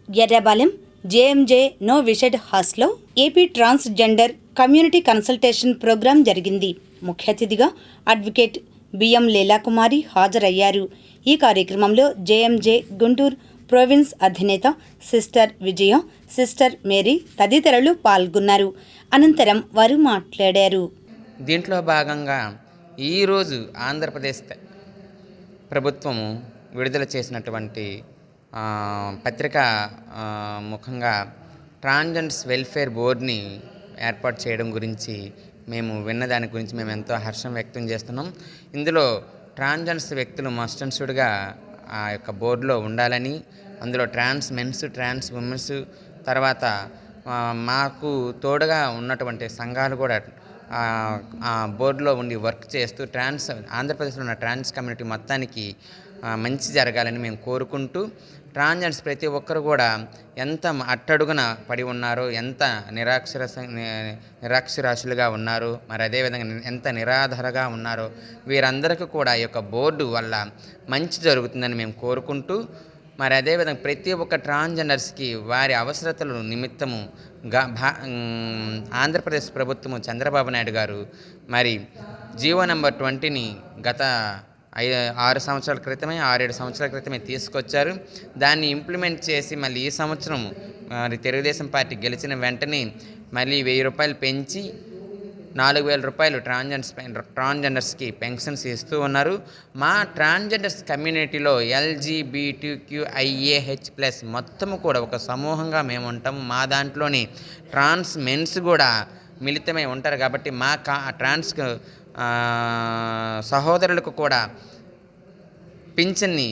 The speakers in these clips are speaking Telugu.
ఎర్రబాలెం జేఎంజే నో విషెడ్ హాస్లో AP transgender community consultation program జరిగింది. ముఖ్య అతిథిగా అడ్వకేట్ బిఎం లీలాకుమారి హాజరయ్యారు. ఈ కార్యక్రమంలో జేఎంజే గుంటూరు ప్రొవిన్స్ అధినేత సిస్టర్ విజయ, సిస్టర్ మేరీ తదితరులు పాల్గొన్నారు. అనంతరం వారు మాట్లాడారు. దీంట్లో భాగంగా ఈరోజు ఆంధ్రప్రదేశ్ ప్రభుత్వము విడుదల చేసినటువంటి పత్రిక ముఖంగా ట్రాన్స్జెండర్స్ వెల్ఫేర్ బోర్డుని ఏర్పాటు చేయడం గురించి మేము విన్నదాని గురించి మేము ఎంతో హర్షం వ్యక్తం చేస్తున్నాం. ఇందులో ట్రాన్స్జెండర్స్ వ్యక్తులు మస్ట్ అండ్ షుడ్గా ఆ యొక్క బోర్డులో ఉండాలని, అందులో ట్రాన్స్ మెన్స్, ట్రాన్స్ ఉమెన్స్, తర్వాత మాకు తోడుగా ఉన్నటువంటి సంఘాలు కూడా ఆ బోర్డులో ఉండి వర్క్ చేస్తూ ఆంధ్రప్రదేశ్లో ఉన్న ట్రాన్స్ కమ్యూనిటీ మొత్తానికి మంచి జరగాలని మేము కోరుకుంటూ, ట్రాన్స్జెండర్స్ ప్రతి ఒక్కరు కూడా ఎంత అట్టడుగున పడి ఉన్నారో, ఎంత నిరాక్షరాస్యులుగా ఉన్నారో, మరి అదేవిధంగా ఎంత నిరాధారగా ఉన్నారో వీరందరికీ కూడా ఈ యొక్క బోర్డు వల్ల మంచి జరుగుతుందని మేము కోరుకుంటూ, మరి అదేవిధంగా ప్రతి ఒక్క ట్రాన్స్జెండర్స్కి వారి అవసరతల నిమిత్తము ఆంధ్రప్రదేశ్ ప్రభుత్వము చంద్రబాబు నాయుడు గారు మరి జీవో నెంబర్ 20ని గత 6 సంవత్సరాల క్రితమే 6-7 సంవత్సరాల క్రితమే తీసుకొచ్చారు. దాన్ని ఇంప్లిమెంట్ చేసి మళ్ళీ ఈ సంవత్సరం మరి తెలుగుదేశం పార్టీ గెలిచిన వెంటనే మళ్ళీ 1000 రూపాయలు పెంచి 4000 రూపాయలు ట్రాన్స్జెండర్స్కి పెన్షన్స్ ఇస్తూ ఉన్నారు. మా ట్రాన్స్జెండర్స్ కమ్యూనిటీలో LGBTQIAH+ మొత్తము కూడా ఒక సమూహంగా మేము ఉంటాము. మా దాంట్లోని ట్రాన్స్ మెన్స్ కూడా మిళితమై ఉంటారు. కాబట్టి మా ట్రాన్స్ సహోదరులకు కూడా పింఛన్ని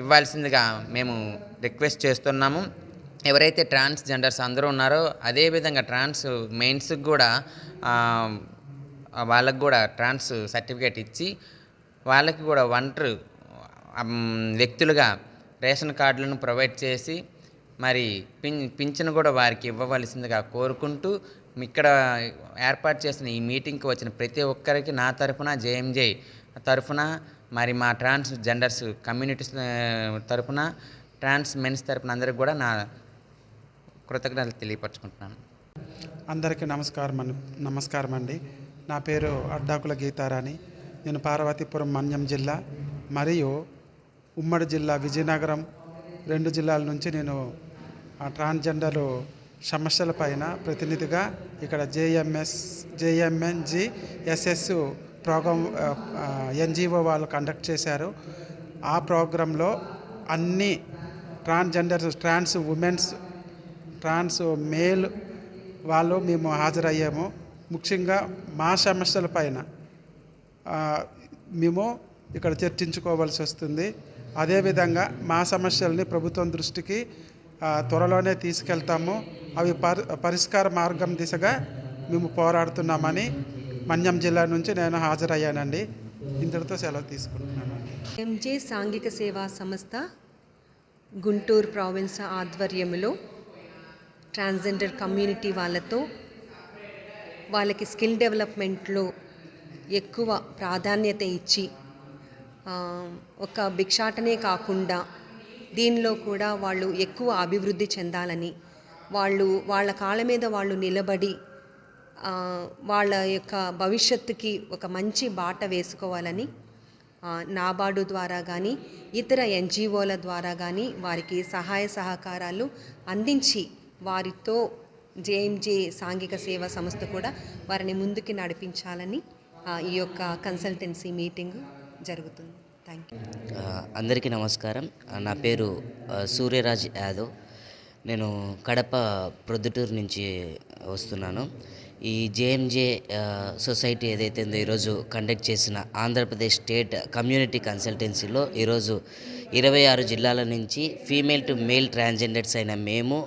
ఇవ్వాల్సిందిగా మేము రిక్వెస్ట్ చేస్తున్నాము. ఎవరైతే ట్రాన్స్జెండర్స్ అందరూ ఉన్నారో అదేవిధంగా ట్రాన్స్ మెయిన్స్కి కూడా వాళ్ళకు కూడా ట్రాన్స్ సర్టిఫికేట్ ఇచ్చి వాళ్ళకి కూడా ఒంటరి వ్యక్తులుగా రేషన్ కార్డులను ప్రొవైడ్ చేసి మరి పింఛను కూడా వారికి ఇవ్వవలసిందిగా కోరుకుంటూ, ఇక్కడ ఏర్పాటు చేసిన ఈ మీటింగ్కి వచ్చిన ప్రతి ఒక్కరికి నా తరఫున, జేఎంజే తరఫున, మరి మా ట్రాన్స్జెండర్స్ కమ్యూనిటీస్ తరఫున, ట్రాన్స్ మెన్స్ తరఫున అందరికి కూడా నా కృతజ్ఞతలు తెలియపరచుకుంటున్నాను. అందరికీ నమస్కారం అండి. నా పేరు అడ్డాకుల గీతారాణి. నేను పార్వతీపురం మన్యం జిల్లా మరియు ఉమ్మడి జిల్లా విజయనగరం 2 జిల్లాల నుంచి నేను ట్రాన్స్జెండర్ సమస్యలపైన ప్రతినిధిగా ఇక్కడ JMNGSS ప్రోగ్రామ్ NGO వాళ్ళు కండక్ట్ చేశారు. ఆ ప్రోగ్రాంలో అన్ని ట్రాన్స్జెండర్స్, ట్రాన్స్ ఉమెన్స్, ట్రాన్స్ మేల్ వాళ్ళు మేము హాజరయ్యాము. ముఖ్యంగా మా సమస్యల పైన మేము ఇక్కడ చర్చించుకోవాల్సి వస్తుంది. అదేవిధంగా మా సమస్యల్ని ప్రభుత్వం దృష్టికి త్వరలోనే తీసుకెళ్తాము. అవి పరిష్కార మార్గం దిశగా మేము పోరాడుతున్నామని మన్యం జిల్లా నుంచి నేను హాజరయ్యానండి. ఇంతటితో సెలవు తీసుకుంటున్నాను. ఎంజే సాంఘిక సేవా సంస్థ గుంటూరు ప్రావిన్స్ ఆధ్వర్యంలో ట్రాన్స్జెండర్ కమ్యూనిటీ వాళ్ళకి స్కిల్ డెవలప్మెంట్లో ఎక్కువ ప్రాధాన్యత ఇచ్చి ఒక భిక్షాటనే కాకుండా దీనిలో కూడా వాళ్ళు ఎక్కువ అభివృద్ధి చెందాలని, వాళ్ళ కాళ్ళ మీద వాళ్ళు నిలబడి వాళ్ళ యొక్క భవిష్యత్తుకి ఒక మంచి బాట వేసుకోవాలని నాబార్డు ద్వారా కానీ ఇతర NGOల ద్వారా కానీ వారికి సహాయ సహకారాలు అందించి వారితో జేఎంజే సాంఘిక సేవా సంస్థ కూడా వారిని ముందుకు నడిపించాలని ఈ యొక్క కన్సల్టెన్సీ మీటింగ్ జరుగుతుంది. Thank you. అందరికీ నమస్కారం. నా పేరు సూర్యరాజ్ యాదవ్. నేను కడప ప్రొద్దుటూరు నుంచి వస్తున్నాను. ఈ జేఎంజే సొసైటీ ఏదైతే ఉందో ఈరోజు కండక్ట్ చేసిన ఆంధ్రప్రదేశ్ స్టేట్ కమ్యూనిటీ కన్సల్టెన్సీలో ఈరోజు 26 జిల్లాల నుంచి ఫీమేల్ టు మేల్ ట్రాన్స్జెండర్స్ అయిన మేము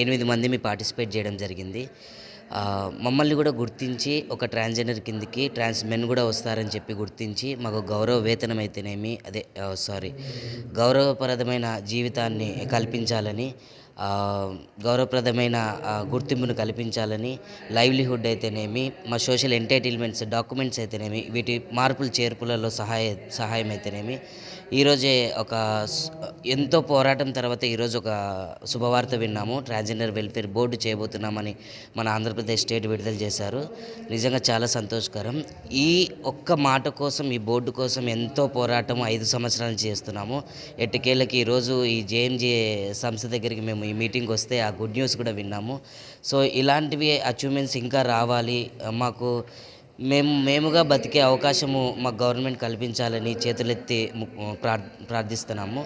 8 మందిని పార్టిసిపేట్ చేయడం జరిగింది. మమ్మల్ని కూడా గుర్తించి ఒక ట్రాన్స్జెండర్ కిందికి ట్రాన్స్ మెన్ కూడా వస్తారని చెప్పి గుర్తించి మాకు గౌరవ వేతనం అయితేనేమి గౌరవప్రదమైన జీవితాన్ని కల్పించాలని గౌరవప్రదమైన గుర్తింపును కల్పించాలని, లైవ్లీహుడ్ అయితేనేమి, మా సోషల్ ఎంటైటిల్మెంట్స్ డాక్యుమెంట్స్ అయితేనేమి, వీటి మార్పులు చేర్పులలో సహాయం అయితేనేమి, ఈరోజే ఎంతో పోరాటం తర్వాత ఈరోజు ఒక శుభవార్త విన్నాము. ట్రాన్స్జెండర్ వెల్ఫేర్ బోర్డు చేయబోతున్నామని మన ఆంధ్రప్రదేశ్ స్టేట్ విడుదల చేశారు. నిజంగా చాలా సంతోషకరం. ఈ ఒక్క మాట కోసం, ఈ బోర్డు కోసం ఎంతో పోరాటం 5 సంవత్సరాల నుంచి చేస్తున్నాము. ఎట్టకేళ్ళకి ఈరోజు ఈ జేఎంజే సంస్థ దగ్గరికి మేము ఈ మీటింగ్కి వస్తే ఆ గుడ్ న్యూస్ కూడా విన్నాము. సో ఇలాంటివి అచీవ్మెంట్స్ ఇంకా రావాలి, మాకు మేముగా బతికే అవకాశము మాకు గవర్నమెంట్ కల్పించాలని చేతులెత్తి ప్రార్థిస్తున్నాము.